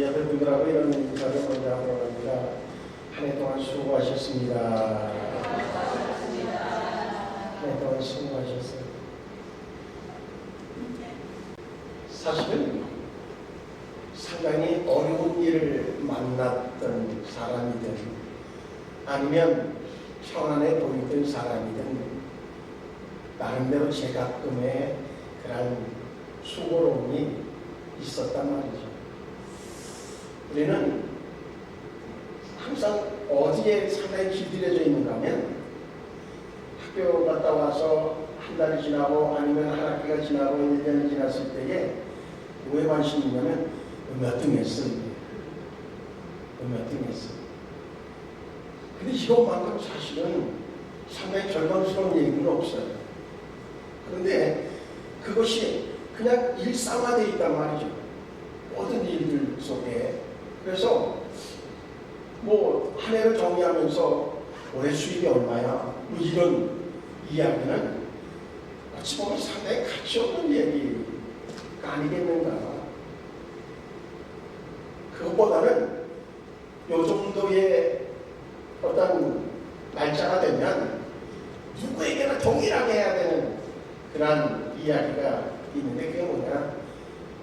여러분들하고 이런 인사를 먼저 하도록 합니다. 한 해 동안 수고하셨습니다. 한 해 동안 수고하셨어요. 사실은 상당히 어려운 일을 만났던 사람이든 아니면 평안해 보이던 사람이든 나름대로 제각금의 그런 수고로움이 있었단 말이죠. 우리는 항상 어디에 상당히 길들여져 있는가 하면 학교 갔다 와서 한 달이 지나고 아니면 한 학기가 지나고 1년이 지났을 때에 왜 관심이 있냐면 몇 등 했어. 몇 등 했어. 근데 이것만큼 사실은 상당히 절망스러운 얘기는 없어요. 그런데 그것이 그냥 일상화되어 있단 말이죠. 모든 일들 속에. 그래서 뭐 한 해를 정리하면서 올해 수입이 얼마야? 뭐 이런 이야기는 어찌 보면 상당히 가치 없는 얘기가 아니겠는가. 그것보다는 요 정도의 어떤 날짜가 되면 누구에게나 동일하게 해야 되는 그런 이야기가 있는데 그게 뭐냐?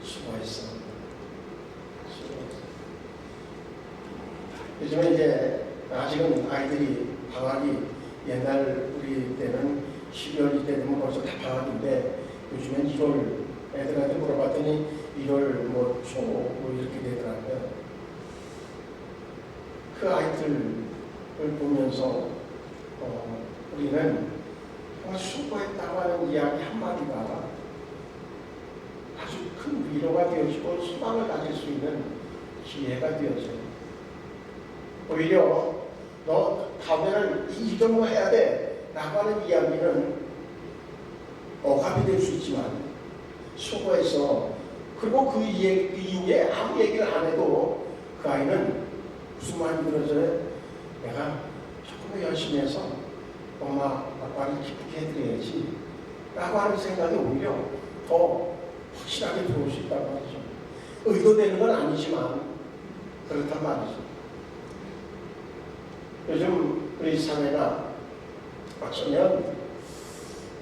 수고했어. 요즘에 이제 아직은 아이들이 방학이 옛날 우리 때는 12월 이때 되면 벌써 다 방학인데 요즘엔 1월 애들한테 물어봤더니 1월 뭐 초 뭐 이렇게 되더라고요. 그 아이들을 보면서 우리는 정말 수고했다고 하는 이야기 한마디가 아주 큰 위로가 되어지고 소망을 가질 수 있는 기회가 되어져요. 오히려 너 다음에는 이 정도 해야 돼 라고 하는 이야기는 억압이 될 수 있지만 수고해서 그리고 그 이후에 아무 얘기를 안 해도 그 아이는 무슨 말이 들어져요? 내가 조금 더 열심히 해서 엄마 아빠를 기쁘게 해드려야지 라고 하는 생각이 오히려 더 확실하게 들어올 수 있다고 하죠. 의도되는 건 아니지만 그렇단 말이죠. 요즘 우리 사회가 어쩌면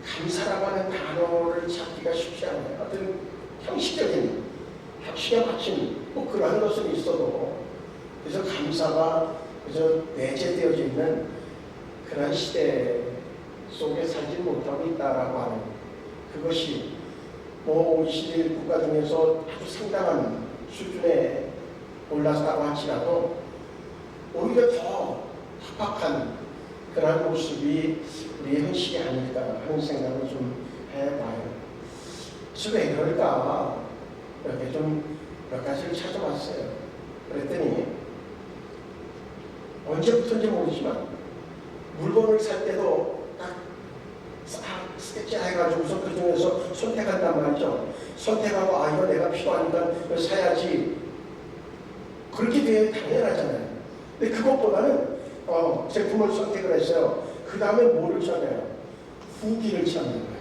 감사라고 하는 단어를 찾기가 쉽지 않아요. 어떤 형식적인 학식에 맞춘 뭐 그러한 것은 있어도 그래서 감사가 그저 내재되어져 있는 그런 시대 속에 살지 못하고 있다라고 하는 그것이 뭐 OECD 국가 중에서 아주 상당한 수준에 올랐다고 할지라도 오히려 더 합박한 그런 모습이 우리의 현실이 아닐까 하는 생각을 좀 해봐요. 그래서 왜 그럴까 이렇게 좀 몇 가지를 찾아봤어요. 그랬더니 언제부터인지 모르지만 물건을 살 때도 딱 스케치 해가지고서 그 중에서 선택한단 말이죠. 선택하고 아 이거 내가 필요하니까 이거 사야지. 그렇게 되어 당연하잖아요. 근데 그것보다는 제품을 선택을 했어요. 그 다음에 뭐를 찾아요? 후기를 찾는 거예요.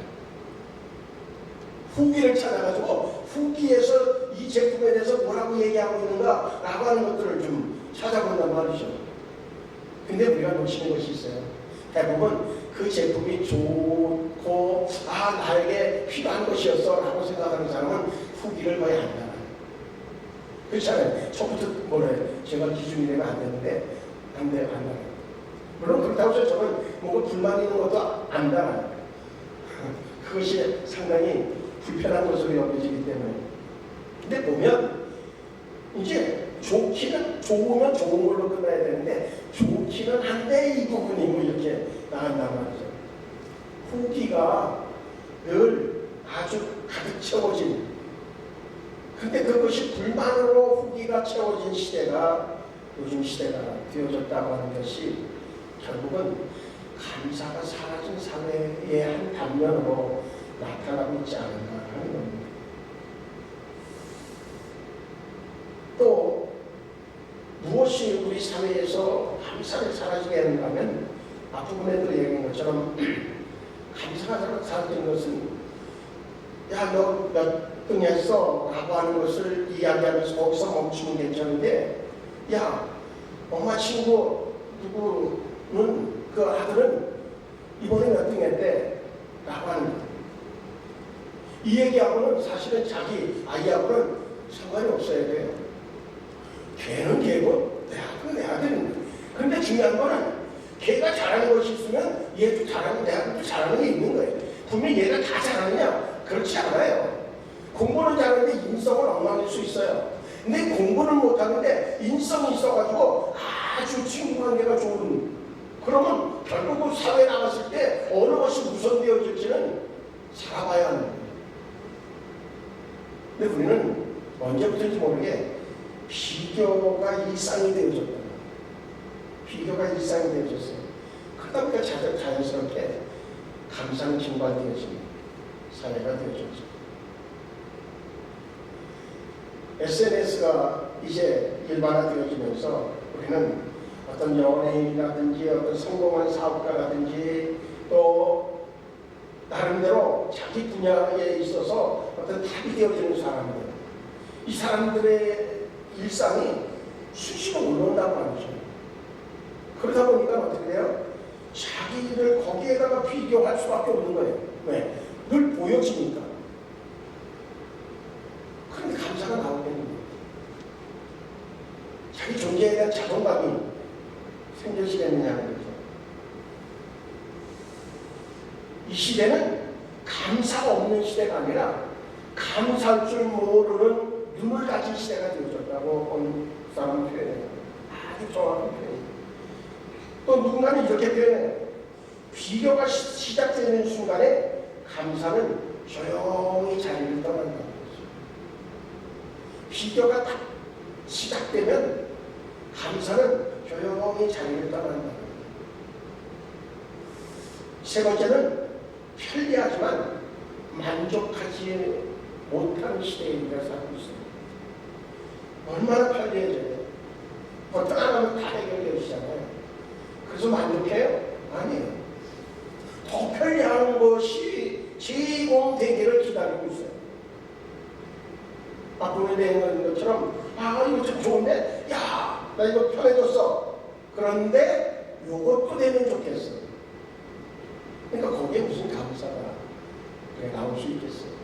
후기를 찾아가지고 후기에서 이 제품에 대해서 뭐라고 얘기하고 있는가 라고 하는 것들을 좀 찾아본단 말이죠. 근데 우리가 놓치는 것이 있어요. 대부분 그 제품이 좋고 나에게 필요한 것이었어 라고 생각하는 사람은 후기를 거의 안 달아요. 그렇잖아요. 처음부터 제가 기준이 되면 안 되는데 안 달아요. 물론 그렇다고 해서 저는 뭔가 불만 있는 것도 안 달아요. 그것이 상당히 불편한 것으로 여겨지기 때문에. 근데 보면 이제 좋으면 좋은 걸로 끝나야 되는데 좋기는 한데 이 부분이 뭐 이렇게 나간단 말이죠. 후기가 늘 아주 가득 채워진 근데 그것이 불만으로 후기가 채워진 시대가 요즘 시대가 되어졌다고 하는 것이 결국은 감사가 사라진 사회의 한 단면으로 나타나고 있지 않은가 하는 겁니다. 또 무엇이 우리 사회에서 감사를 사라지게 하는가 하면 앞부분에도 얘기한 것처럼 감사가 사라지는 것은 야 너 어떠했어? 라고 하는 것을 이야기하면서 거기서 멈추면 괜찮은데, 야, 엄마 친구 누구는 그 아들은 이번에 몇 등 했대? 라고 하는 거예요. 이 얘기하고는 사실은 자기 아이하고는 상관이 없어야 돼요. 걔는 걔고 내하고는 내야 되는 거예요. 그런데 중요한 거는 걔가 잘하는 것이 있으면 얘도 잘하는, 내하고도 잘하는 게 있는 거예요. 분명히 얘가 다 잘하느냐? 그렇지 않아요. 공부는 잘하는데 인성은 엉망일 수 있어요. 근데 공부는 못하는데 인성이 있어가지고 아주 친구 관계가 좋은, 그러면 결국 사회에 나갔을 때 어느 것이 우선되어질지는 살아봐야 하는 거예요. 근데 우리는 언제부터인지 모르게 비교가 일상이 되어졌다. 비교가 일상이 되어졌어요. 그러다 보니까 자연스럽게 감상 증발되어진 사회가 되어졌죠. SNS가 이제 일반화되어지면서 우리는 어떤 연예인이라든지 어떤 성공한 사업가라든지 또 나름대로 자기 분야에 있어서 어떤 탑이 되어지는 사람들, 이 사람들의 일상이 수시로 올라온다고 말이죠. 그러다 보니까 어떻게 돼요? 자기를 거기에다가 비교할 수밖에 없는 거예요. 왜? 늘 보여지니까. 그런데 감사가 나오겠는 거예요. 자기 존재에 대한 자존감이 생겨지겠느냐는 거죠. 이 시대는 감사가 없는 시대가 아니라 감사할 줄 모르는 눈을 가진 시대가 되어졌다고 어느 사람은 표현해요. 아주 정확한 표현이에요. 또 누군가는 이렇게 표현해요. 비교가 시작되는 순간에 감사는 조용히 자리를 떠난다는 거죠. 비교가 딱 시작되면 감사는 조용히 자리를 떠난다는 거죠. 세 번째는 편리하지만 만족하지 못하는 시대에 우리가 살고 있습니다. 얼마나 편리해져요. 어떤 하나는 다 해결되시잖아요. 그래서 만족해요? 아니에요. 더 편리한 것이 제공되기를 기다리고 있어요. 앞으로 되는 것처럼 이거 좀 좋은데? 야, 나 이거 편해졌어. 그런데 이것도 되면 좋겠어. 그러니까 거기에 무슨 감사가 나올 수 있겠어요.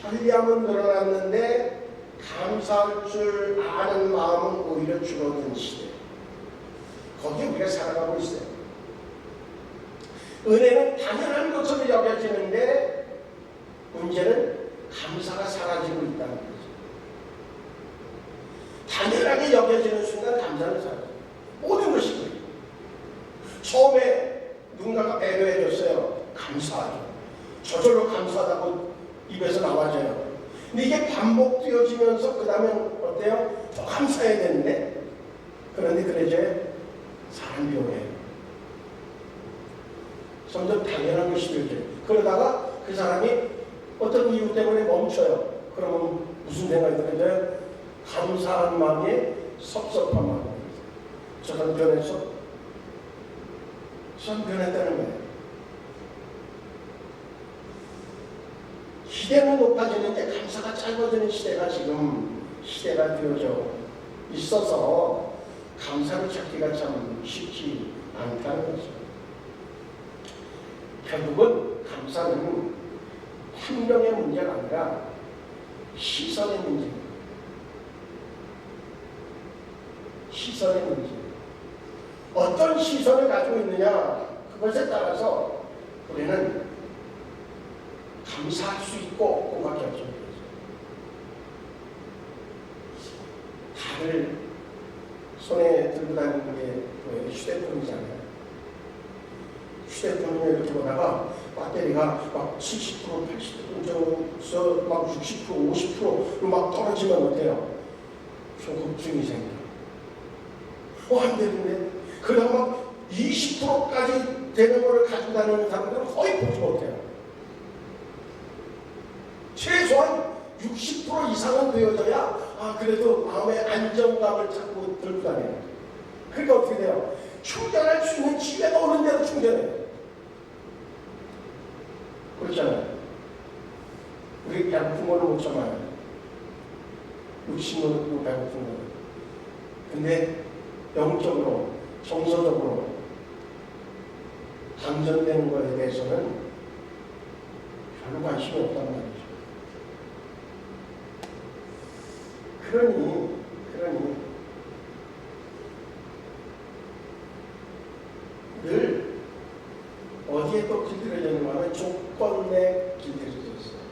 편리함은 늘어났는데 감사할 줄 아는 마음은 오히려 줄어든 시대. 거기에 우리가 살아가고 있어요. 은혜는 당연한 것으로 여겨지는데 문제는 감사가 사라지고 있다는 거죠. 당연하게 여겨지는 순간 감사는 사라져요. 모든 것이 그래요. 처음에 누군가가 배려해줬어요. 감사하죠. 저절로 감사하다고 입에서 나와져요. 근데 이게 반복되어지면서 그 다음에 어때요? 더 감사해야 되는데, 그런데 그래져요. 사람이 오해요. 점점 당연한 것이 되어져요. 그러다가 그 사람이 어떤 이유 때문에 멈춰요. 그러면 무슨 생각이 들어요? 감사한 마음에 섭섭한 마음이 들어요. 저 사람 변했어? 저 사람 변했다는 거예요. 시대는 높아지는데 감사가 짧아지는 시대가 지금 시대가 되어져 있어서 감사를 찾기가 참 쉽지 않다는 거죠. 결국은 감사는 환경의 문제가 아니라 시선의 문제입니다. 시선의 문제. 어떤 시선을 가지고 있느냐, 그것에 따라서 우리는 감사할 수 있고 없고가 결정되죠. 다들 손에 들고 다니는 게 휴대폰이잖아요. 휴대폰을 이렇게 보다가 배터리가 막 70%, 80%, 막 60%, 50% 막 떨어지면 어때요? 조급증이 생겨요. 안 되는데. 그러다 막 20%까지 되는 거를 가지고 다니는 사람들은 거의 보지 못해요. 최소한 60% 이상은 되어져야 그래도 마음의 안정감을 찾고 들고 다녀요. 그러니까 어떻게 돼요? 충전할 수 있는 기회가 오는 대로 충전해요. 그렇잖아요. 우리 배고픈 거는 못 참아요. 육신으로 배고픈 거는. 근데 영적으로, 정서적으로 방전되는 것에 대해서는 별로 관심이 없단 말이죠. 그러니 늘 어디에 또 길들여지는 거는 조건에 길들여져 있어요.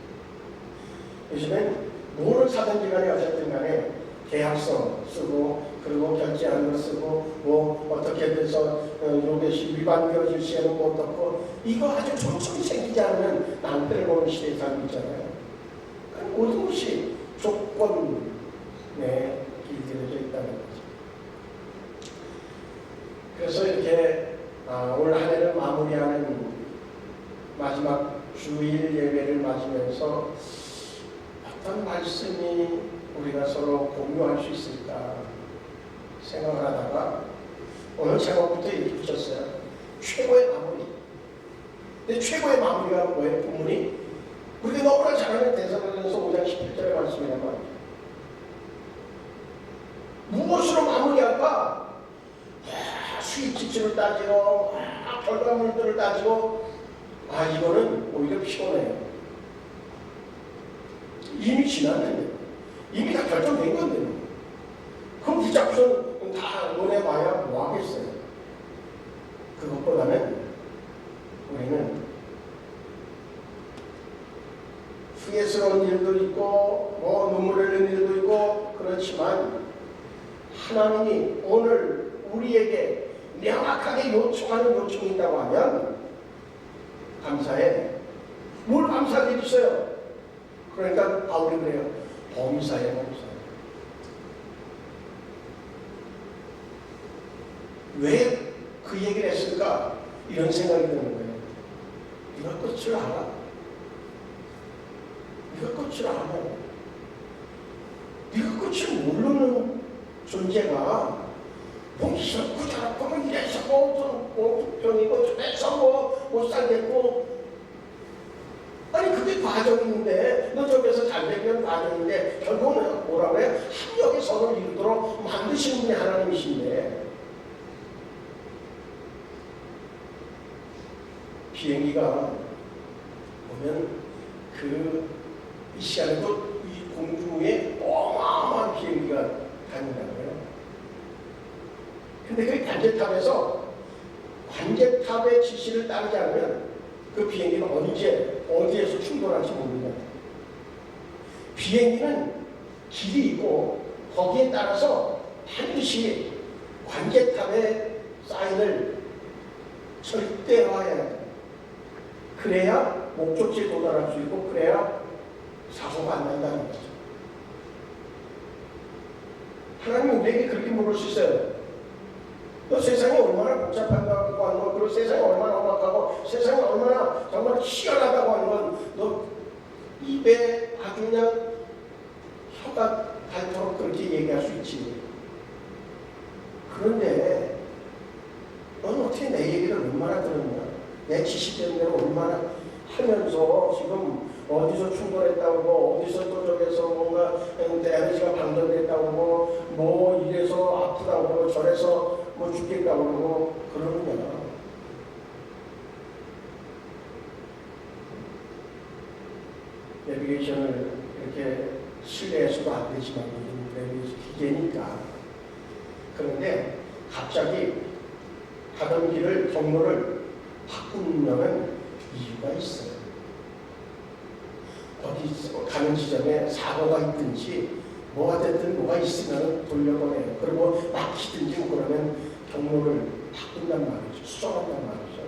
요즘엔 뭐를 사든지 간에 어쨌든 간에 계약서 쓰고 그리고 결제하는 거 쓰고 뭐 어떻게 돼서 이것이 위반되어질 시에는 뭐 어떻고 이거 아주 조건이 생기지 않으면 낭패를 보는 시대에 살고 있잖아요. 모든 것이 조건에 길들여져 있다는 거죠. 그래서 이렇게 올 한 해를 마무리하는 마지막 주일 예배를 맞으면서 어떤 말씀이 우리가 서로 공유할 수 있을까 생각을 하다가 오늘 제목부터 이렇게 붙였어요. 최고의 마무리. 근데 최고의 마무리가 뭐예요? 본문이 우리가 너무나 잘 아는 데살로니가서 5장 11절의 말씀이란 말이에요. 무엇으로 마무리할까? 수익 지출을 따지고 결과물들을 따지고 이거는 오히려 피곤해요. 이미 지났는데 이미 다 결정된 건데 그럼 붙잡고선 다 논해봐야 뭐 하겠어요. 그것보다는 우리는 후회스러운 일도 있고 뭐 눈물 흘리는 일도 있고 그렇지만 하나님이 오늘 우리에게 명확하게 요청하는 요청이 있다고 하면 감사해. 뭘 감사하게 주세요? 그러니까 바울이 그래요. 범사에 범사. 왜 그 얘기를 했을까? 이런 생각이 드는 거예요. 네가 끝을 알아? 네가 끝을 알아? 네가 끝을 모르는 존재가 뭐 이렇고 저렇고 뭐 이래서 뭐 병이고 저래서 뭐 못 살겠고 아니 그게 과정인데 너 저기서 잘 되면 과정인데 결국은 뭐라고 해요? 합력의 선을 이루도록 만드신 분이 하나님이신데 비행기가 보면 이 시간에도 이 공중 위에 어마어마한 비행기가 다닌다는 거예요. 근데 그 관제탑에서 관제탑의 지시를 따르지 않으면 그 비행기는 어디에서 충돌할지 모릅니다. 비행기는 길이 있고 거기에 따라서 반드시 관제탑의 사인을 절대화해야 해요. 그래야 목적지에 도달할 수 있고 그래야 사고가 안 난다는 거죠. 하나님은 우리에게 그렇게 물을 수 있어요. 너 세상이 얼마나 복잡하다고 하는 건, 그리고 세상이 얼마나 험악하고 세상이 얼마나 정말 희열하다고 하는 건 너 입에 아주 그냥 혀가 닳도록 그렇게 얘기할 수 있지. 그런데 넌 어떻게 내 얘기를 얼마나 들었냐? 내 지식되는 대로 얼마나 하면서 지금 어디서 충돌했다고 뭐 어디서 또 저기서 뭔가 에너지가 방전됐다고 뭐 이래서 아프다고 그러고 저래서 뭐 죽겠다고 그러고 그러는 거야. 내비게이션을 이렇게 신뢰해서도 안 되지만 내비게이션 기계니까. 그런데 갑자기 가던 길을 경로를 바꾸려면 이유가 있어요. 어디 가는 지점에 사고가 있든지 뭐가 됐든 뭐가 있으면 돌려보내요. 그리고 막히든지 그러면 경로를 바꾼단 말이죠. 수정한단 말이죠.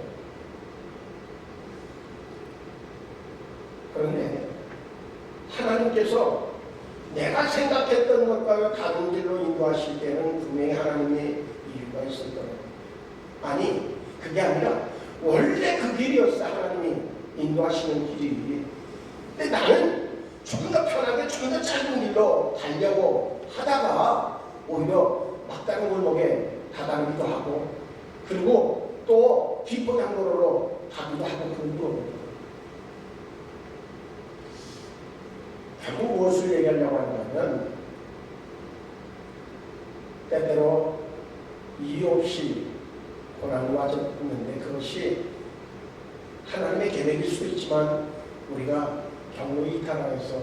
그런데 하나님께서 내가 생각했던 것과 다른 길로 인도하실 때는 분명히 하나님의 이유가 있을 거예요. 아니 그게 아니라 원래 그 길이었어. 하나님이 인도하시는 길이. 근데 나는 조금 더 편하게 조금 더 짧은 길로 가려고 하다가 오히려 막다른 골목에 다다르기도 하고 그리고 또 뒷부장도로로 가기도 하고 그런 거예요. 결국 무엇을 얘기하려고 하냐면 때때로 이유 없이 고난이 와졌는데 그것이 하나님의 계획일 수도 있지만 우리가 경로 이탈하여서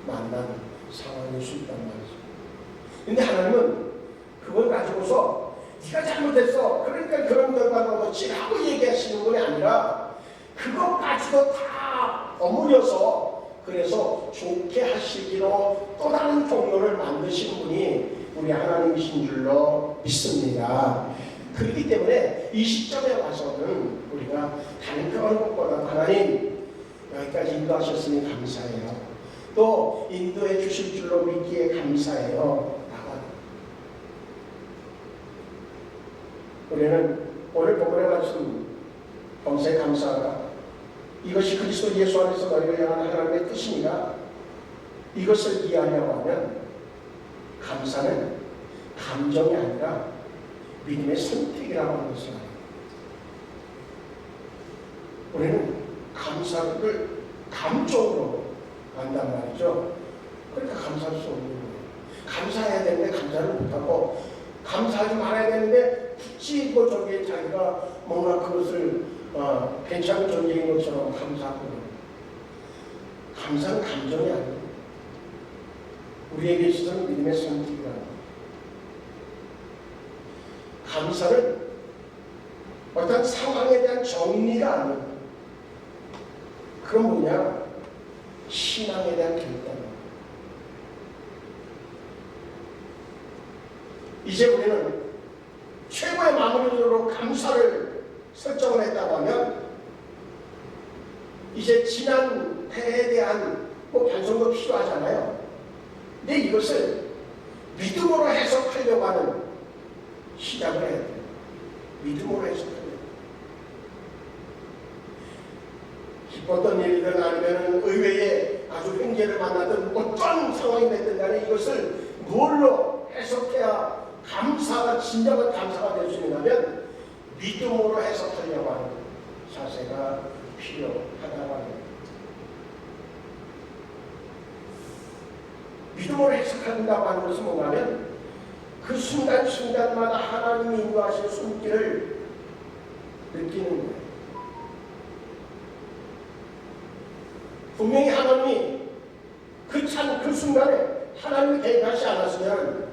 만난 상황일 수 있단 말이죠. 근데 하나님은 그걸 가지고서 네가 잘못했어, 그러니까 그런 결과가 그렇지 하고 얘기하시는 건 아니라 그것까지도 다 어무려서 그래서 좋게 하시기로 또 다른 경로를 만드신 분이 우리 하나님이신 줄로 믿습니다. 그렇기 때문에 이 시점에 와서는 우리가 다른 그런 것보다 하나님 여기까지 인도하셨으니 감사해요. 또 인도해 주실 줄로 믿기에 감사해요. 우리는 오늘 본문의 말씀 범사에 감사하라. 이것이 그리스도 예수 안에서 너희를 향한 하나님의 뜻이니라. 이것을 이해하려고 하면 감사는 감정이 아니라 믿음의 선택이라고 하는 것을 알아요. 우리는 감사를 감정으로 한단 말이죠. 그러니까 감사할 수 없는 거예요. 감사해야 되는데 감사를 못하고 감사하지 말아야 되는데 굳이 저기에 자기가 뭔가 그것을 괜찮은 존재인 것처럼 감사하고 감사는 감정이 아니에요. 우리에게 있어서는 믿음의 선택이라는 거예요. 감사는 어떤 상황에 대한 정리가 아니에요. 그건 뭐냐? 신앙에 대한 결단이에요. 이제 우리는 최고의 마무리로 감사를 설정을 했다고 하면 이제 지난 해에 대한 반성도 필요하잖아요. 근데 이것을 믿음으로 해석하려고 하는 시작을 해야 돼요. 믿음으로 해석하려고. 기뻤던 일이든 아니면 의외에 아주 횡재를 만나든 어떤 상황이 됐든 간에 이것을 뭘로 해석해야 감사가 진정한 감사가 될 수 있냐면 믿음으로 해석하려고 하는 자세가 필요하다고 합니다. 믿음으로 해석한다고 하는 것은 뭐냐면 그 순간순간마다 하나님이 인도하시는 손길을 느끼는 거예요. 분명히 하나님이 그 순간에 하나님이 개입하지 않았으면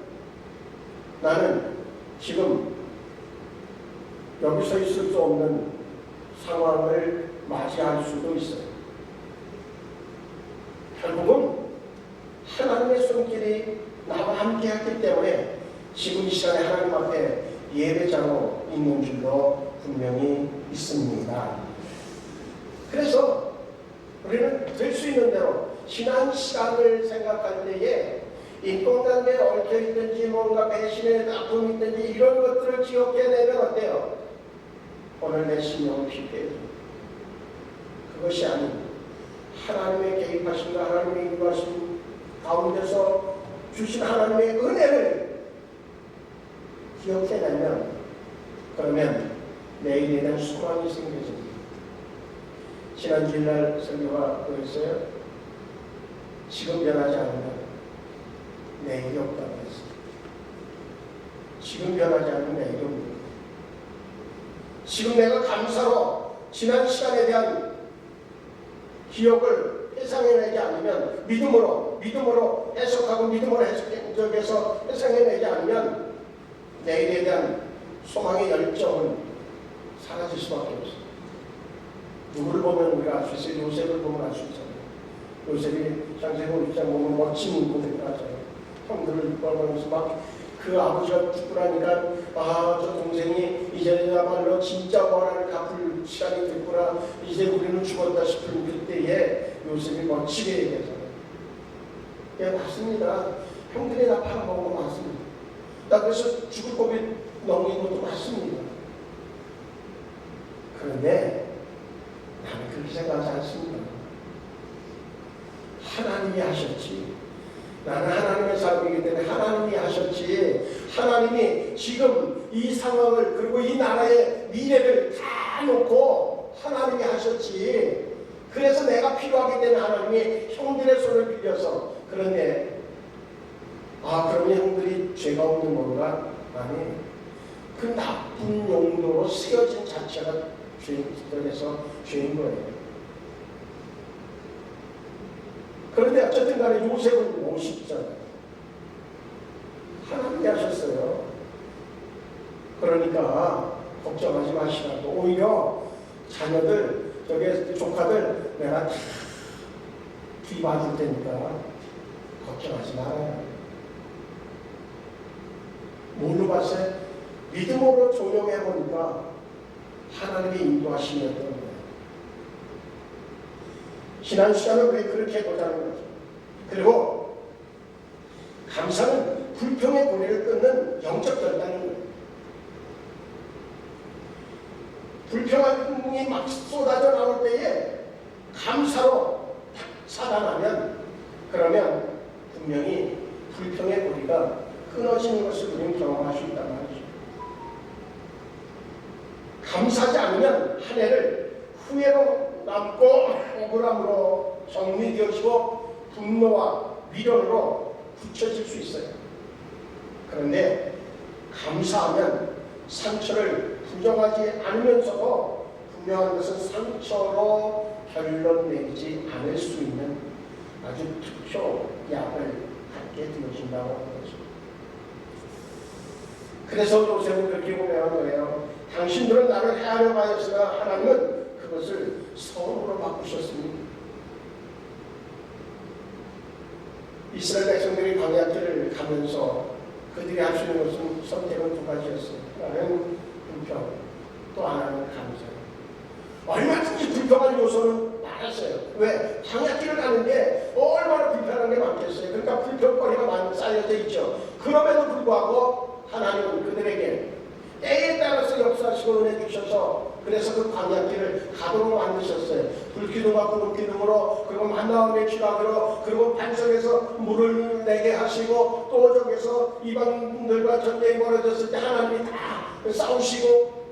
나는 지금 여기 서 있을 수 없는 상황을 맞이할 수도 있어요. 결국은 하나님의 손길이 나와 함께 했기 때문에 지금 이 시간에 하나님 앞에 예배자로 있는 줄로 분명히 있습니다. 그래서 우리는 될 수 있는 대로 지난 시간을 생각할 때에 인권관계에 얽혀있든지 뭔가 배신의 아픔이 있든지 이런 것들을 기억해내면 어때요? 오늘 내 심령을 피폐해요. 그것이 아닌 하나님의 개입하심과 하나님의 인도하심 가운데서 주신 하나님의 은혜를 기억해내면 그러면 내일에 대한 소망이 생겨집니다. 지난 주일날 설교가 그랬어요. 지금 변하지 않으면 내일이 없다고 했습니다. 지금 변하지 않으면 내일이 없습니다. 지금 내가 감사로 지난 시간에 대한 기억을 회상해내지 않으면 믿음으로 해석하고 믿음으로 해석해서 회상해내지 않으면 내일에 대한 소망의 열정은 사라질 수밖에 없어요. 누구를 보면 우리가 알 수 있어요. 요셉을 보면 알 수 있잖아요. 요셉이 장세고 입장 보면 멋진 고백을 하잖아요. 형들을 이끌어가면서 막 그 아버지가 죽고 나니까 저 동생이 이제야말로 진짜 원한을 갚을 시간이 됐구나. 이제 우리는 죽었다 싶은 그때에 요셉이 멋지게 얘기하잖아요. 예, 맞습니다. 형들이 나 팔아먹은 거 맞습니다. 나 그래서 죽을 법이 넘긴 것도 맞습니다. 그런데 나는 그렇게 생각하지 않습니다. 하나님이 하셨지. 나는 하나님의 사람이기 때문에 하나님이 하셨지. 하나님이 지금 이 상황을 그리고 이 나라의 미래를 다 놓고 하나님이 하셨지. 그래서 내가 필요하게 된 하나님이 형들의 손을 빌려서 그런데 그러면 형들이 죄가 없는 건가? 아니, 그 나쁜 용도로 쓰여진 자체가 죄에서 죄인 거예요. 그런데 어쨌든 간에 요셉은 멋있잖아요. 하나님이 하셨어요. 그러니까 걱정하지 마시라고. 오히려 자녀들, 저기 조카들 내가 다 뒤봐줄 테니까 걱정하지 말아요. 뭘로 봤어요? 믿음으로 조용해보니까 하나님의 인도하심이었던 거예요. 지난 시간은 왜 그렇게 보자는 거죠. 그리고 감사는 불평의 고리를 끊는 영적 결단인 거예요. 불평이 막 쏟아져 나올 때에 감사로 차단하면 그러면 분명히 불평의 고리가 끊어지는 것을 우리는 경험할 수 있단 말이죠. 감사하지 않으면 한 해를 후회로 남고 억울함으로 정리되어지고 분노와 미련으로 굳혀질 수 있어요. 그런데 감사하면 상처를 부정하지 않으면서도 분명한 것은 상처로 결론 내리지 않을 수 있는 아주 특효 약을 갖게 되어진다고 하는 거죠. 그래서 요셉은 그렇게 고백한 거예요. 당신들은 나를 해하려고 하였으나 하나님은 그것을 선으로 바꾸셨습니다. 이스라엘 백성들이 광야길을 가면서 그들이 할 수 있는 것은 선택은 두 가지였어요. 하나는 불평, 또 하나는 감사예요. 얼마든지 불평할 요소는 많았어요. 왜? 광야길을 가는데 얼마나 불편한 게 많겠어요. 그러니까 불평거리가 많이 쌓여져 있죠. 그럼에도 불구하고 하나님은 그들에게 때에 따라서 역사하시고 은혜 주셔서 그래서 그 광야길을 가도록 만드셨어요. 불기둥과 구름기둥으로, 그리고 만나음의 기각으로, 그리고 반석에서 물을 내게 하시고, 또 저기서 이방인들과 전쟁이 벌어졌을 때 하나님이 다 싸우시고.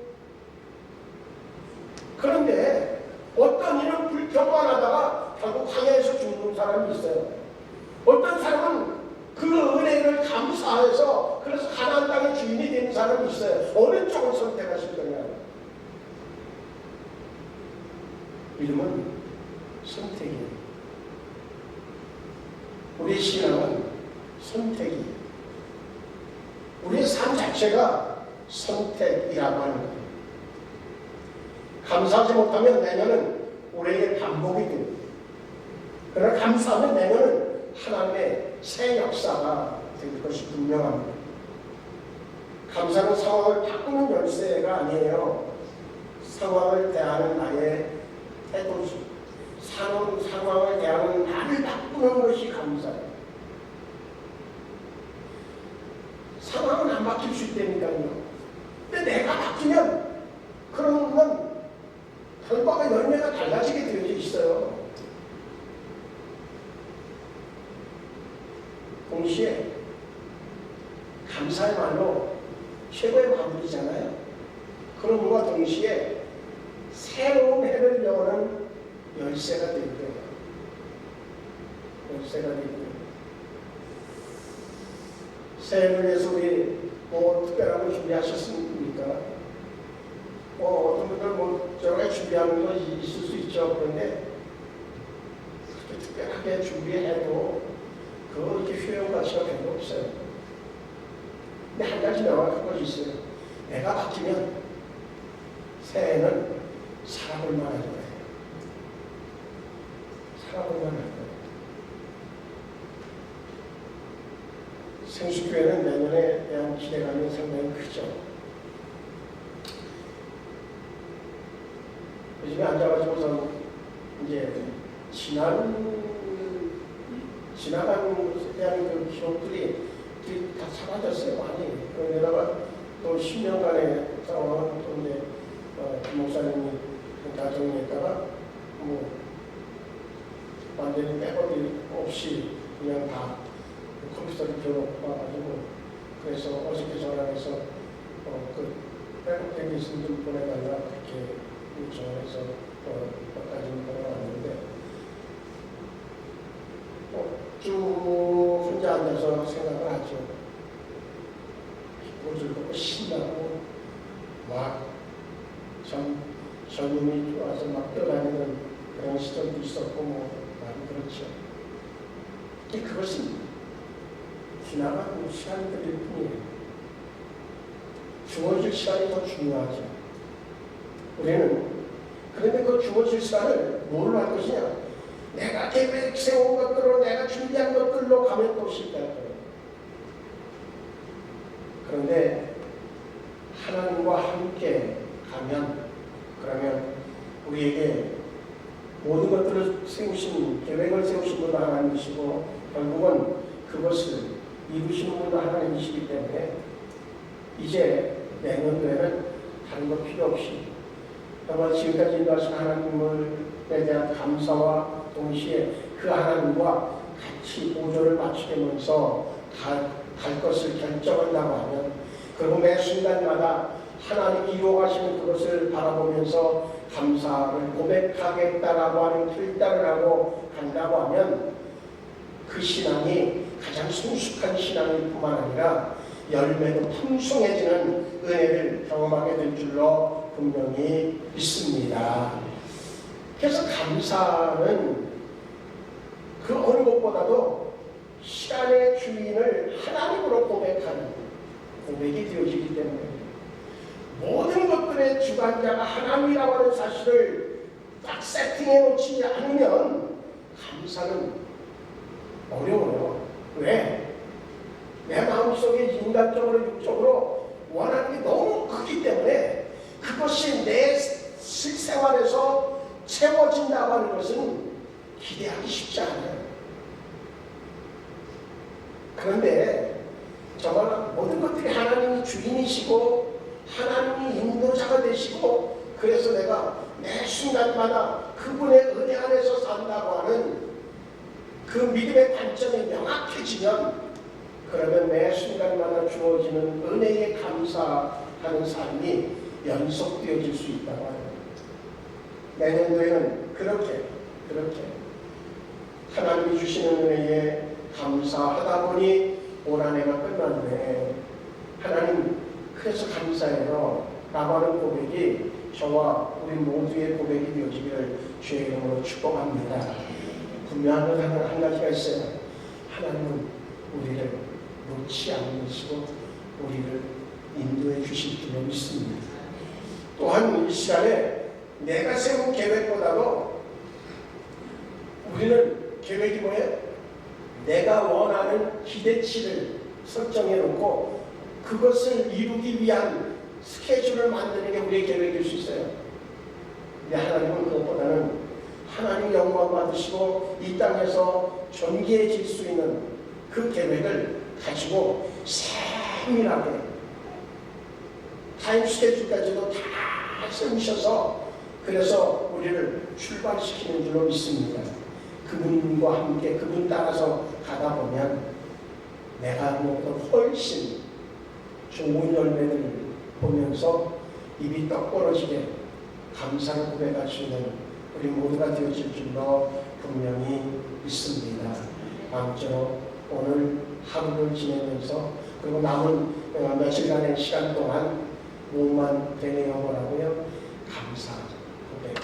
그런데 어떤 이는 불평만 하다가 결국 광야에서 죽는 사람이 있어요. 어떤 사람은 그 은혜를 감사해서 그래서 가나안 땅의 주인이 되는 사람이 있어요. 어느 쪽을 선택하실 거냐? 믿음은 선택이에요. 우리 신앙은 선택이에요. 우리의 삶 자체가 선택이라고 하는 거예요. 감사하지 못하면 내년은 우리에게 반복이 됩니다. 그러나 감사하면 내년은 하나님의 새 역사가 될 것이 분명합니다. 감사는 상황을 바꾸는 열쇠가 아니에요. 상황을 대하는 나의 태도지. 상황을 대하는 나를 바꾸는 것이 감사예요. 상황은 안 바뀔 수 있다니까요. 근데 내가 바뀌면 그러면 결과가 열매가 달라지게 되어 있어요. 동시에 감사야말로 최고의 마무리잖아요. 그럼과 동시에 새로운 해를 여는 열쇠가 될 거예요. 열쇠가 될 거예요. 새해를 위해서 우리 특별한 거 준비하셨습니까? 어떤 분들 여러 가지 준비하는 거 있을 수 있죠. 그런데 그렇게 특별하게 준비해도 그렇게 효용 가치가 별로 없어요. 근데 한 가지 명확한 것이 있어요. 내가 바뀌면 새해는 살아볼 만할 거예요. 살아볼 만할 거예요. 생수교회는 내년에 대한 기대감이 상당히 크죠. 요즘에 앉아가지고서 이제 지나간 것에 대한 그 기록들이 다 사라졌어요. 많이. 그러다가 또 10년간의 상황은 또 이제 김 목사님이 다 정리했다가 완전히 백업이 없이 그냥 다 컴퓨터를 들어와가지고 그래서 어저께 전화해서 그 백업된 게 있으면 좀 보내달라 그렇게 요청해서 4절까지 걸어왔는데 쭉 혼자 앉아서 생각을 하죠. 옷을 벗고 신나고 막 젊음이 좋아서 막 떠다니는 그런 시절도 있었고 많이 그렇죠. 근데 그것은 지나간 시간들일 뿐이에요. 주어질 시간이 더 중요하죠. 우리는 그런데 그 주어질 시간을 뭘로 할 것이냐? 내가 계획 세운 것들로 내가 준비한 것들로 가면 또 실패할 거예요. 그런데 하나님과 함께 가면 그러면 우리에게 모든 것들을 세우신 계획을 세우신 분도 하나님이시고 결국은 그것을 이루시는 분도 하나님이시기 때문에 이제 내년도에는 다른 것 필요 없이 정말 지금까지 인도하신 하나님에 대한 감사와 동시에 그 하나님과 같이 보조를 맞추면서 갈 것을 결정한다고 하면 그리고 매 순간마다 하나님이 이루어가시는 그것을 바라보면서 감사를 고백하겠다라고 하는 결단을 하고 간다고 하면 그 신앙이 가장 성숙한 신앙일 뿐만 아니라 열매도 풍성해지는 은혜를 경험하게 될 줄로 분명히 믿습니다. 그래서 감사는 그 어느 것보다도 시간의 주인을 하나님으로 고백하는 고백이 되어지기 때문에 모든 것들의 주관자가 하나님이라고 하는 사실을 딱 세팅해 놓지 않으면 감사는 어려워요. 왜? 내 마음속에 인간적으로 육적으로 원하는 게 너무 크기 때문에 그것이 내 실생활에서 채워진다고 하는 것은 기대하기 쉽지 않아요. 그런데 정말 모든 것들이 하나님이 주인이시고 하나님이 인도자가 되시고 그래서 내가 매 순간마다 그분의 은혜 안에서 산다고 하는 그 믿음의 관점이 명확해지면 그러면 매 순간마다 주어지는 은혜에 감사하는 삶이 연속되어질 수 있다고 합니다. 내년도에는 그렇게 하나님이 주시는 은혜에 감사하다 보니 올 한 해가 끝났네. 하나님 그래서 감사해요 라고 하는 고백이 저와 우리 모두의 고백이 되어지기를 주의 이름으로 축복합니다. 분명한 건 한 가지가 있어요. 하나님은 우리를 놓지 않으시고 우리를 인도해 주실 줄로 믿습니다. 또한 이 시간에 내가 세운 계획보다도 우리는 계획이 뭐예요? 내가 원하는 기대치를 설정해 놓고 그것을 이루기 위한 스케줄을 만드는 게 우리의 계획일 수 있어요. 근데 하나님은 그것보다는 하나님 영광 받으시고 이 땅에서 존귀해질 수 있는 그 계획을 가지고 세밀하게 타임 스케줄까지도 다 세우셔서 그래서 우리를 출발시키는 줄로 믿습니다. 그분과 함께 그분 따라서 가다 보면 내가 무엇보다 훨씬 좋은 열매를 보면서 입이 떡 벌어지게 감사를 고백할 수 있는 우리 모두가 되어질 줄로 분명히 믿습니다. 아무쪼록 오늘 하루를 지내면서 그리고 남은 며칠간의 시간 동안 무엇만 되뇌어 보라고요? 감사 고백,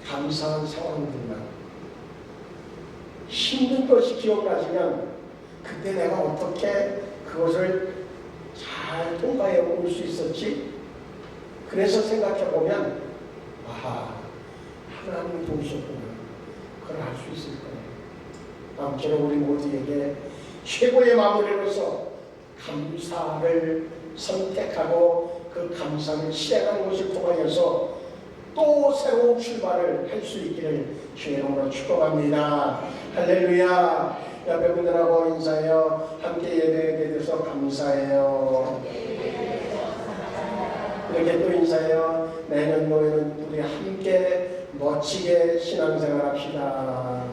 감사한 상황들만 힘든 것이 기억나시면 그때 내가 어떻게 그것을 잘 통과해 올 수 있었지? 그래서 생각해 보면 아하, 하나님이 도우셨구나. 그걸 알 수 있을 거예요. 아무쪼록 우리 모두에게 최고의 마무리로서 감사를 선택하고 그 감사를 실행하는 것을 통하여서 또 새로운 출발을 할 수 있기를 주의 이름으로 축복합니다. 할렐루야. 옆에 분들하고 인사해요. 함께 예배하게 돼서 감사해요. 이렇게 또 인사해요. 내년도에는 우리 함께 멋지게 신앙생활 합시다.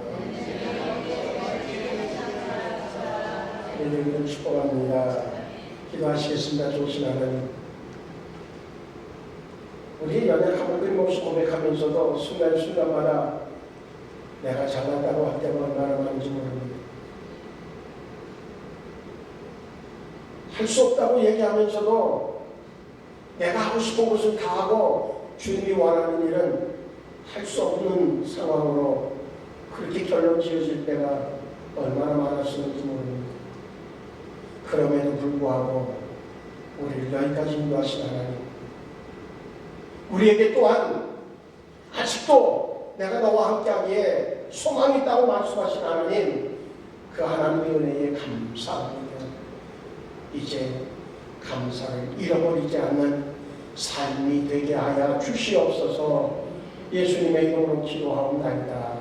예배를 축복합니다. 기도하시겠습니다. 좋으신 하나님, 우리 연약함을 끊임없이 고백하면서도 순간순간마다 내가 잘났다고 할 때가 얼마나 많은지 모릅니다. 할 수 없다고 얘기하면서도 내가 하고 싶은 것을 다 하고 주님이 원하는 일은 할 수 없는 상황으로 그렇게 결론 지어질 때가 얼마나 많았었는지 모릅니다. 그럼에도 불구하고 우리를 여기까지 인도하신 하나님, 우리에게 또한 아직도 내가 너와 함께하기에 소망이 있다고 말씀하신 하나님, 그 하나님의 은혜에 감사합니다. 이제 감사를 잃어버리지 않는 삶이 되게 하여 주시옵소서. 예수님의 이름으로 기도하옵나이다.